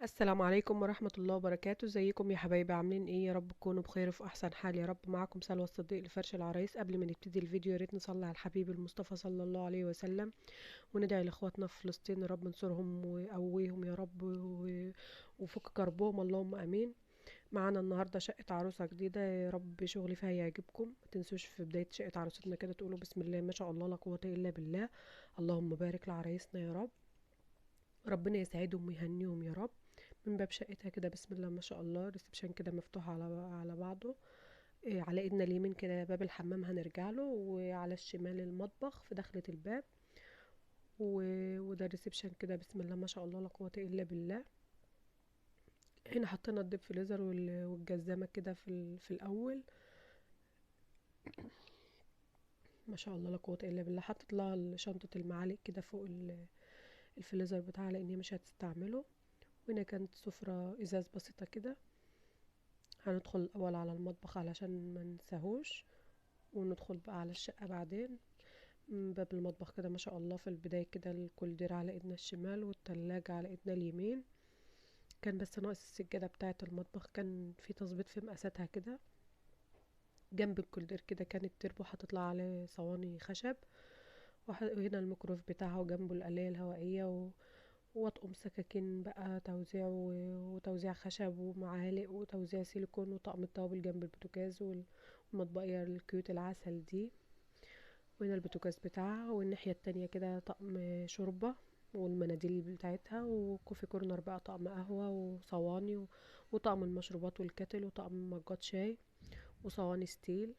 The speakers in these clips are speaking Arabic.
السلام عليكم ورحمة الله وبركاته. ازيكم يا حبايبي؟ عاملين ايه؟ يا رب تكونوا بخير وفي احسن حال يا رب. معاكم سلوى الصديق لفرش العرايس. قبل ما نبتدي الفيديو يا ريت نصلي على الحبيب المصطفى صلى الله عليه وسلم، وندعي لاخواتنا في فلسطين يا رب انصرهم وقويهم يا رب وفك كربهم، اللهم امين. معانا النهارده شقة عروسة جديدة، يا رب شغلي فيها يعجبكم. ما تنسوش في بداية شقة عروستنا كده تقولوا بسم الله ما شاء الله لا قوة الا بالله. اللهم بارك لعرايسنا يا رب، ربنا يسعدهم ويهنيهم يا رب. من باب شقتها كده بسم الله ما شاء الله، ريسبشن كده مفتوح على بعضه. على ايدنا اليمين كده باب الحمام هنرجع له، وعلى الشمال المطبخ في دخلة الباب. وده الريسبشن كده بسم الله ما شاء الله لا قوة الا بالله. هنا حطينا الديب فريزر والجزامة كده في الاول. ما شاء الله لا قوة الا بالله. حطيت لها شنطة المعالق كده فوق الفريزر بتاعها لان هي مش هتستعمله. وهنا كانت سفرة ازاز بسيطة كده. هندخل الاول على المطبخ علشان ما ننساهوش، وندخل بقى على الشقة بعدين. باب المطبخ كده ما شاء الله في البداية كده، الكولدير على ايدنا الشمال والتلاجة على ايدنا اليمين. كان بس ناقص السجادة بتاعة المطبخ، كان في تظبيط في مقاساتها كده. جنب الكولدير كده كان التربو هتطلع عليه صواني خشب، وهنا الميكروف بتاعها وجنبه القلاية الهوائية وأطقم سكاكين بقى توزيع وتوزيع خشب ومعالق وتوزيع سيليكون وطقم التوابل جنب البوتاجاز والمطبقية الكيوت العسل دي. وهنا البوتاجاز بتاعها، والناحية التانية كده طقم شوربة والمناديل بتاعتها، وكوفي كورنر بقى طقم قهوة وصواني وطقم المشروبات والكاتل وطقم مجات شاي وصواني ستيل.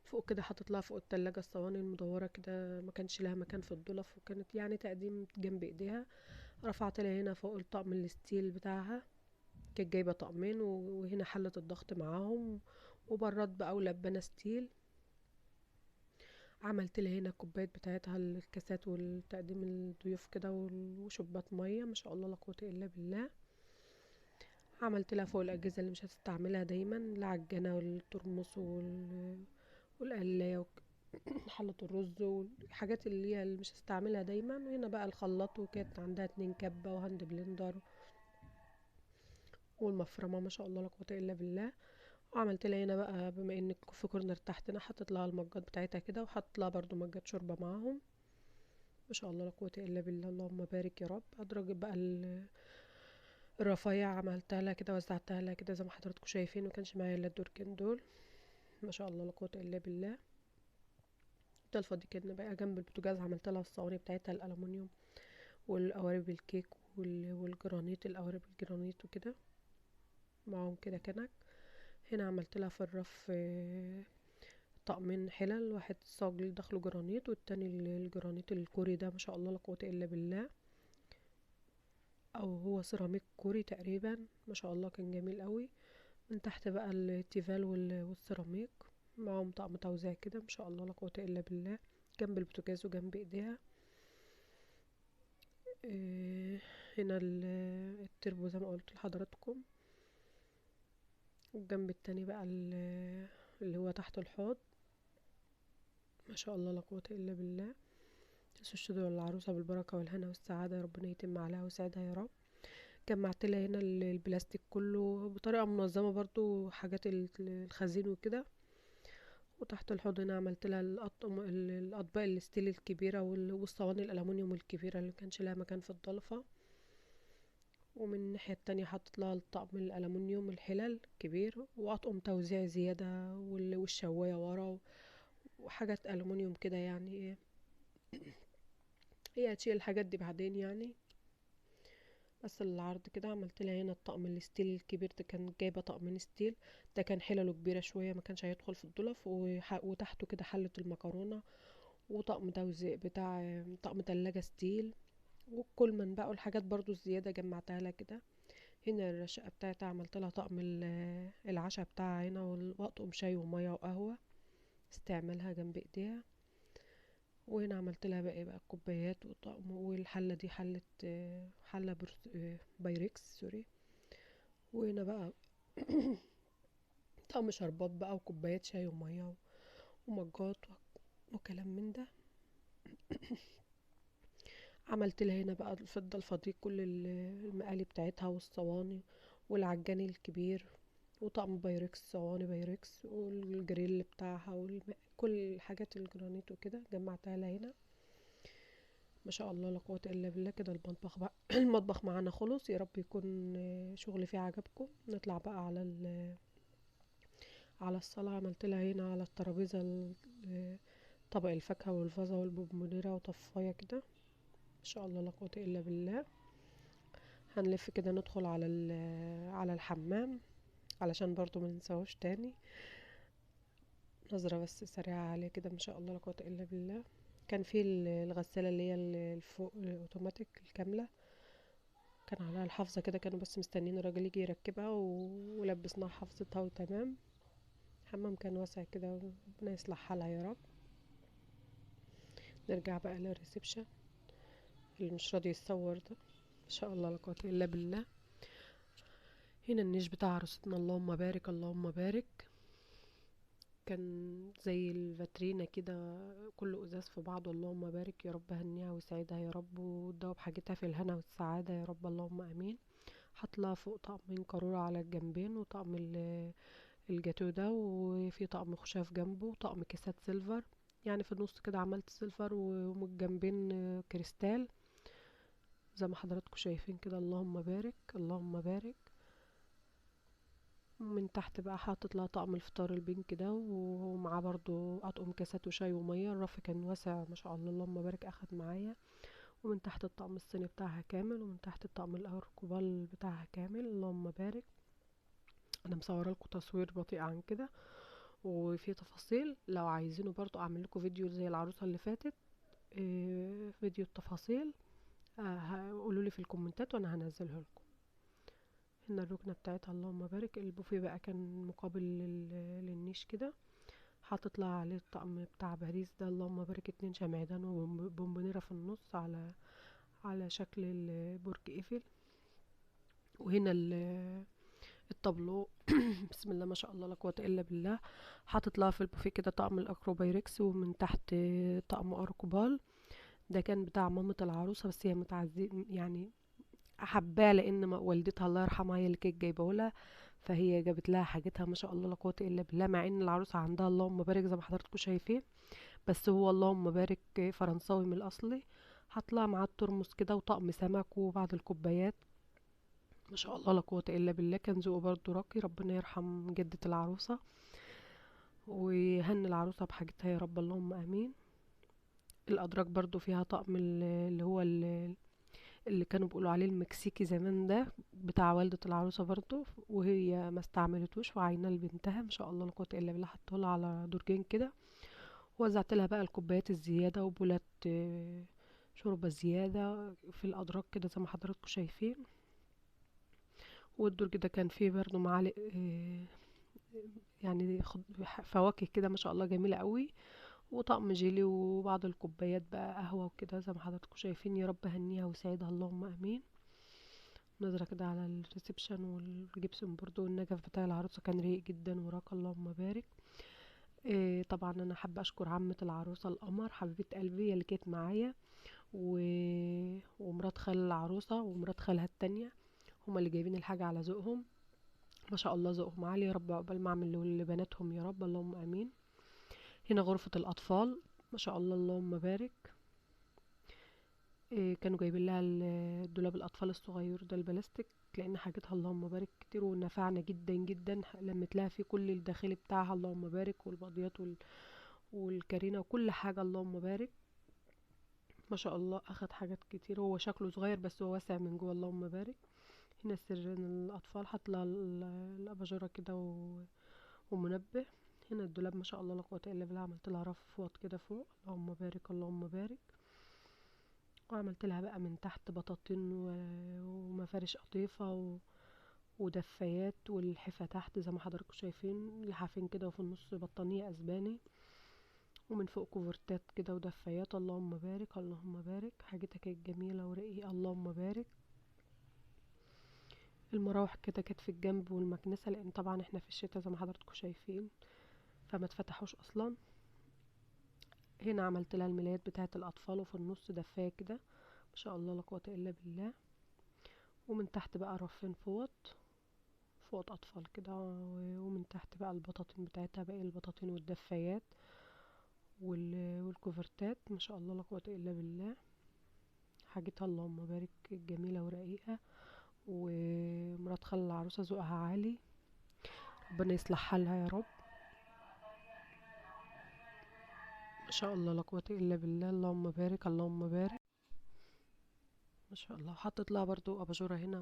فوق كده حاطط لها فوق التلاجة الصواني المدورة كده، ما كانش لها مكان في الضلف، وكانت يعني تقديم جنب ايديها. رفعت لها هنا فوق الطقم الستيل بتاعها، كانت جايبة طقمين وهنا حلة الضغط معاهم وبراد بقى ولبانة ستيل. عملت لها هنا الكوبايات بتاعتها الكاسات والتقديم الضيوف كده وشوبات مية ما شاء الله لا قوة الا بالله. عملت لها فوق الأجهزة اللي مش هتستعملها دايما، العجانة والترمس والقلاية حلة الرز والحاجات اللي هي اللي مش هستعملها دايما. وهنا بقى الخلاط، وكانت عندها 2 كبة وهاند بلندر والمفرمة ما شاء الله لا قوة الا بالله. وعملت لها هنا بقى بما ان في كورنر تحت هنا حطيت لها المجات بتاعتها كده، وحطيت لها برضو مجات شوربة معاهم ما شاء الله لا قوة الا بالله. اللهم بارك يا رب. ادرج بقى الرفايع عملتها لها كده، وزعتها لها كده زي ما حضراتكم شايفين، وكانش معايا الا الدوركين دول ما شاء الله لا قوة الا بالله. الطلفة دي كده بقى جنب البوتاجاز عملت لها الصواني بتاعتها الالومنيوم والقوارب الكيك والجرانيت، القوارب الجرانيت وكده معاهم كده كنك. هنا عملت لها في الرف طقمين حلل، واحد صاج داخله جرانيت والتاني الجرانيت الكوري ده ما شاء الله لا قوة الا بالله، او هو سيراميك كوري تقريبا ما شاء الله، كان جميل قوي. من تحت بقى التيفال والسيراميك معاهم طقم توزيع كده ما شاء الله لا قوة الا بالله، جنب البوتاجاز وجنب ايديها. هنا التربو زي ما قلت لحضراتكم. والجنب التاني بقى اللي هو تحت الحوض ما شاء الله لا قوة الا بالله. متنسوش تدعوا للعروسة بالبركة والهنا والسعادة، يا ربنا يتم عليها ويسعدها يا رب. جمعت لها هنا البلاستيك كله بطريقة منظمة برضو، حاجات الخزين وكده. وتحت الحوض هنا عملت لها الأطباق الستيل الكبيرة والصواني الألمونيوم الكبيرة اللي مكانش لها مكان في الضلفة. ومن الناحية التانية حطت لها الطقم الألمونيوم الحلل كبير، وأطقم توزيع زيادة والشواية ورا وحاجات ألمونيوم كده يعني ايه، هي هتشيل الحاجات دي بعدين يعني. بس العرض كده عملت لها هنا الطقم الستيل الكبير ده، كان جايبه طقمين ستيل. ده كان حلله كبيره شويه ما كانش هيدخل في الضلف، وتحته كده حله المكرونه، وطقم توزيع بتاع طقم تلاجة ستيل. والكولمن بقى والحاجات برضو الزياده جمعتها لها كده. هنا الرشقه بتاعتها عملت لها طقم العشاء بتاعها هنا، واطقم شاي وميه وقهوه استعمالها جنب ايديها. وهنا عملت لها بقى الكوبايات والطقم، والحله دي حله بايركس سوري. وهنا بقى طقم شربات بقى وكوبايات شاي وميه ومجات وكلام من ده. عملت لها هنا بقى الفضة الفضيق كل المقالي بتاعتها والصواني والعجان الكبير وطقم بايركس، صواني بايركس والجريل بتاعها كل الحاجات الجرانيت وكده جمعتها لها هنا. ما شاء الله لا قوة الا بالله. كده المطبخ بقى المطبخ معانا خلص. يا رب يكون شغلي فيه عجبكم. نطلع بقى على على الصلاة. عملت لها هنا على الترابيزة طبق الفاكهة والفازة والبونبونيرة وطفاية كده. ما شاء الله لا قوة الا بالله. هنلف كده ندخل على على الحمام علشان برضو ما ننساهوش تاني. نظرة بس سريعة عليه كده. ما شاء الله لا قوة الا بالله. كان في الغسالة اللي هي الفوق الاوتوماتيك الكاملة، كان عليها الحافظة كده، كانوا بس مستنيين الراجل يجي يركبها ولبسناها حافظتها وتمام. الحمام كان واسع كده، ربنا يصلح حالها يا رب. نرجع بقى للريسبشن اللي مش راضي يتصور ده. ما شاء الله لا قوة الا بالله. هنا النيش بتاع عروستنا، اللهم بارك اللهم بارك. كان زي الفاترينا كده كله ازاز في بعض. اللهم بارك. يا رب هنيها ويسعدها يا رب وتدوب حاجتها في الهنا والسعادة يا رب، اللهم امين. هطلع فوق طقمين قارورة على الجنبين وطقم الجاتو ده، وفي طقم خشاف جنبه وطقم كيسات سيلفر. يعني في النص كده عملت سيلفر ومن الجنبين كريستال زي ما حضراتكم شايفين كده. اللهم بارك اللهم بارك. من تحت بقى حاطط لها طقم الفطار البينك ده ومعاه برضو اطقم كاسات وشاي وميه. الرف كان واسع ما شاء الله اللهم بارك، اخد معايا. ومن تحت الطقم الصيني بتاعها كامل، ومن تحت الطقم الاركوبال بتاعها كامل. اللهم بارك. انا مصوره لكم تصوير بطيء عن كده، وفي تفاصيل لو عايزينه برضو اعمل لكم فيديو زي العروسه اللي فاتت. فيديو التفاصيل قولوا لي في الكومنتات وانا هنزله لكم. هنا الركنه بتاعتها اللهم بارك. البوفيه بقى كان مقابل للنيش كده، حاطط لها عليه الطقم بتاع باريس ده. اللهم بارك. 2 شمعدان وبونبونيرة في النص على شكل برج ايفل. وهنا الطابلو بسم الله ما شاء الله لا قوة الا بالله. حاطط لها في البوفيه كده طقم الاكروبايركس، ومن تحت طقم اركوبال. ده كان بتاع مامة العروسة، بس هي يعني حباه لان والدتها الله يرحمها هي اللي كانت جايبه لها، فهي جابت لها حاجتها. ما شاء الله لا قوه الا بالله. مع ان العروسه عندها اللهم بارك زي ما حضراتكم شايفين، بس هو اللهم بارك فرنساوي من الاصلي. هطلع معاه الترمس كده وطقم سمك وبعض الكوبايات. ما شاء الله لا قوه الا بالله. كان ذوقه برضه راقي. ربنا يرحم جدة العروسه ويهني العروسه بحاجتها يا رب، اللهم امين. الادراج برضو فيها طقم اللي هو اللي كانوا بيقولوا عليه المكسيكي زمان ده، بتاع والدة العروسة برضو، وهي ما استعملتوش وعيناه لبنتها. ما شاء الله لا قوة الا بالله. حطولها على درجين كده، وزعت لها بقى الكوبايات الزيادة وبولات شوربة زيادة في الأدراج كده زي ما حضراتكم شايفين. والدرج ده كان فيه برضو معالق يعني فواكه كده ما شاء الله جميلة قوي، وطقم جيلي وبعض الكوبايات بقى قهوة وكده زي ما حضراتكم شايفين. يا رب هنيها وسعيدها اللهم امين. نظرة كده على الريسبشن والجبسون برضو والنجف بتاع العروسة كان رايق جدا وراك اللهم بارك. إيه طبعا انا حابة اشكر عمة العروسة القمر حبيبة قلبي هي اللي كانت معايا و... ومرات خال العروسة ومرات خالها التانية، هما اللي جايبين الحاجة على ذوقهم. ما شاء الله ذوقهم عالي. يا رب عقبال ما اعمل لبناتهم يا رب، اللهم امين. هنا غرفة الاطفال. ما شاء الله اللهم بارك. إيه كانوا جايبين لها الدولاب الاطفال الصغير ده البلاستيك، لان حاجتها اللهم بارك كتير ونفعنا جدا جدا. لمت لها فيه كل الداخلي بتاعها اللهم بارك، والبضيات والكارينا وكل حاجه اللهم بارك. ما شاء الله اخد حاجات كتير. هو شكله صغير بس هو واسع من جوه اللهم بارك. هنا سريرين الاطفال، حط لها الاباجوره كده ومنبه. هنا الدولاب ما شاء الله لا قوه الا بالله. عملت لها رفوات كده فوق اللهم بارك اللهم بارك. وعملت لها بقى من تحت بطاطين ومفارش قطيفة ودفايات والحفة تحت زي ما حضراتكم شايفين لحافين كده، وفي النص بطانية اسباني، ومن فوق كوفرتات كده ودفايات. اللهم بارك اللهم بارك. حاجتها كانت جميلة ورقيقة اللهم بارك. المراوح كده كانت في الجنب والمكنسة، لان طبعا احنا في الشتاء زي ما حضراتكم شايفين فما اتفتحوش اصلا. هنا عملت لها الملايات بتاعة الاطفال، وفي النص دفاية كده ما شاء الله لا قوة الا بالله. ومن تحت بقى رفين فوط اطفال كده، ومن تحت بقى البطاطين بتاعتها، باقي البطاطين والدفايات والكوفرتات. ما شاء الله لا قوة الا بالله. حاجتها اللهم بارك جميلة ورقيقة، ومرات خال العروسة ذوقها عالي، ربنا يصلح حالها يا رب. ما شاء الله لا قوة الا بالله، اللهم بارك اللهم بارك. ما شاء الله. حطيت لها برضو اباجورة هنا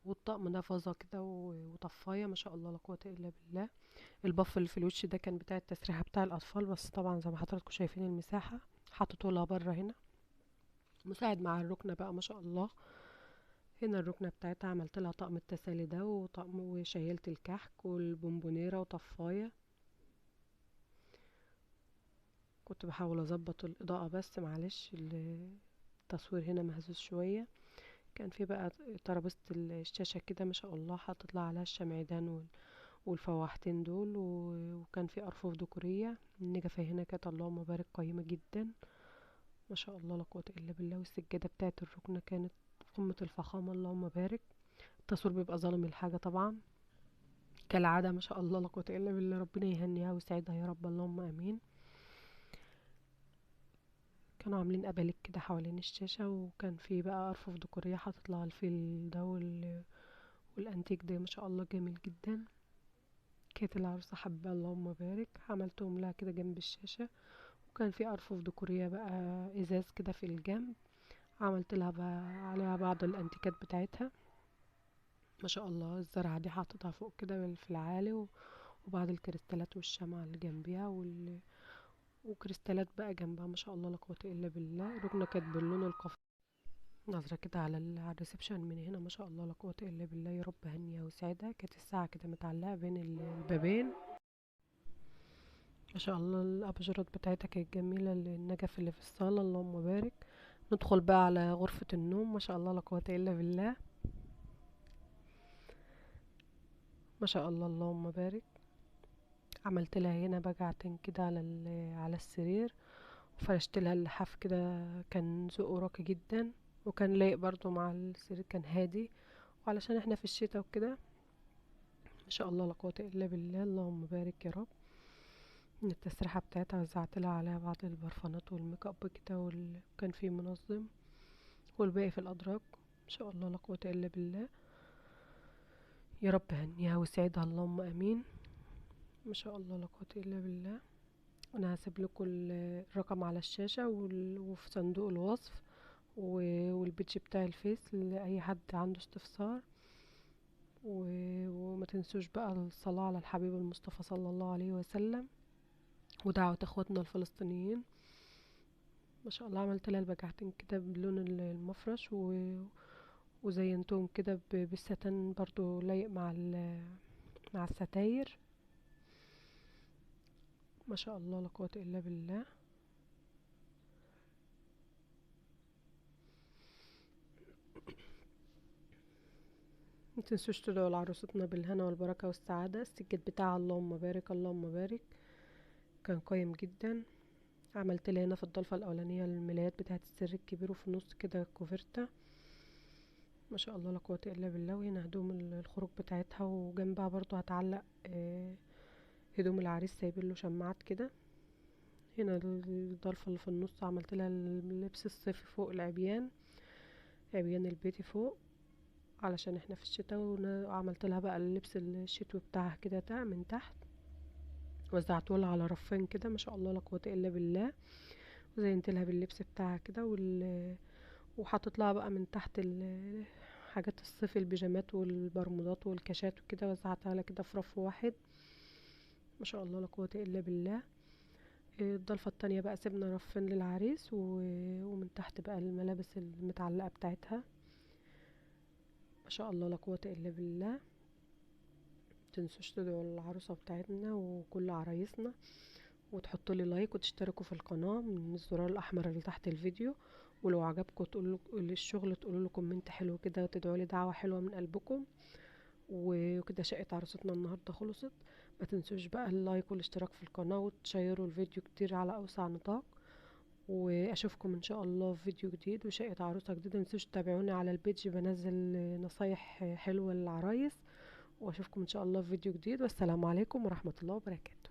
والطقم ده فازة كده وطفاية. ما شاء الله لا قوة الا بالله. البف اللي في الوش ده كان بتاع التسريحة بتاع الاطفال، بس طبعا زي ما حضراتكم شايفين المساحة حطيته لها بره هنا مساعد مع الركنة بقى. ما شاء الله. هنا الركنة بتاعتها عملت لها طقم التسالي ده، وطقم وشيلت الكحك والبونبونيرة وطفاية. كنت بحاول اظبط الاضاءة بس معلش التصوير هنا مهزوز شوية. كان في بقى ترابيزة الشاشة كده ما شاء الله حطيت لها عليها الشمعدان والفواحتين دول، وكان في ارفف ديكورية. النجفة هنا كانت اللهم بارك قيمة جدا. ما شاء الله لا قوة الا بالله. والسجادة بتاعت الركنة كانت قمة الفخامة اللهم بارك. التصوير بيبقى ظالم الحاجة طبعا كالعادة. ما شاء الله لا قوة الا بالله. ربنا يهنيها ويسعدها يا رب اللهم امين. كانوا عاملين قبالك كده حوالين الشاشة، وكان في بقى أرفف ديكورية حاطط لها الفيل ده والأنتيك ده. ما شاء الله جميل جدا. كانت العروسة حابة اللهم بارك. عملتهم لها كده جنب الشاشة. وكان في أرفف ديكورية بقى إزاز كده في الجنب، عملت لها بقى عليها بعض الأنتيكات بتاعتها. ما شاء الله. الزرعة دي حاططها فوق كده في العالي، وبعض الكريستالات والشمع اللي جنبيها وكريستالات بقى جنبها. ما شاء الله لا قوة إلا بالله. ركنة كانت باللون القفطان. نظرة كده على على الريسبشن من هنا. ما شاء الله لا قوة الا بالله. يا رب هنية وسعادة. كانت الساعة كده متعلقة بين البابين. ما شاء الله. الاباجورات بتاعتها كانت جميلة. النجف اللي في الصالة اللهم بارك. ندخل بقى على غرفة النوم. ما شاء الله لا قوة الا بالله. ما شاء الله اللهم بارك. عملت لها هنا بجعتين كده على على السرير، وفرشت لها اللحاف كده. كان ذوقه راقي جدا، وكان لايق برضو مع السرير، كان هادي. وعلشان احنا في الشتاء وكده. ما شاء الله لا قوة الا بالله. اللهم بارك يا رب. من التسريحة بتاعتها وزعت لها عليها بعض البرفانات والميك اب كده، وكان فيه منظم، والباقي في الادراج. ما شاء الله لا قوة الا بالله. يا رب هنيها وسعيدها اللهم امين. ما شاء الله لا قوة الا بالله. انا هسيب لكم الرقم على الشاشة وفي صندوق الوصف، والبيتش بتاع الفيس لأي حد عنده استفسار. وما تنسوش بقى الصلاة على الحبيب المصطفى صلى الله عليه وسلم، ودعوة اخواتنا الفلسطينيين. ما شاء الله. عملت لها البجعتين كده بلون المفرش، وزينتهم كده بالستان برضو لايق مع الستاير. ما شاء الله لا قوة الا بالله. متنسوش تدعوا لعروستنا بالهنا والبركة والسعادة. السجاد بتاعها اللهم بارك اللهم بارك كان قيم جدا. عملت لها هنا في الضلفة الأولانية الملايات بتاعت السر الكبير، وفي النص كده كوفرتة. ما شاء الله لا قوة الا بالله. وهنا هدوم الخروج بتاعتها، وجنبها برضو هتعلق هدوم العريس سايبين له شماعات كده. هنا الضلفة اللي في النص عملت لها اللبس الصيفي فوق العبيان، عبيان البيتي فوق علشان احنا في الشتاء. وعملت لها بقى اللبس الشتوي بتاعها كده من تحت، وزعته لها على رفين كده. ما شاء الله لا قوة الا بالله. وزينت لها باللبس بتاعها كده وحطيت لها بقى من تحت حاجات الصيف، البيجامات والبرمودات والكاشات وكده، وزعتها لها كده في رف واحد. ما شاء الله لا قوة الا بالله. الضلفة التانية بقى سيبنا رفين للعريس، ومن تحت بقى الملابس المتعلقة بتاعتها. ما شاء الله لا قوة الا بالله. متنسوش تدعوا العروسة بتاعتنا وكل عرايسنا، وتحطوا لي لايك وتشتركوا في القناة من الزرار الأحمر اللي تحت الفيديو. ولو عجبكم تقولوا الشغل، تقولوا له كومنت حلو كده، وتدعوا لي دعوة حلوة من قلبكم. وكده شقة عروستنا النهاردة خلصت. ما تنسوش بقى اللايك والاشتراك في القناة، وتشيروا الفيديو كتير على أوسع نطاق. واشوفكم ان شاء الله في فيديو جديد وشقة عروسة جديدة. متنسوش تتابعوني على البيج، بنزل نصايح حلوة للعرايس. واشوفكم ان شاء الله في فيديو جديد، والسلام عليكم ورحمة الله وبركاته.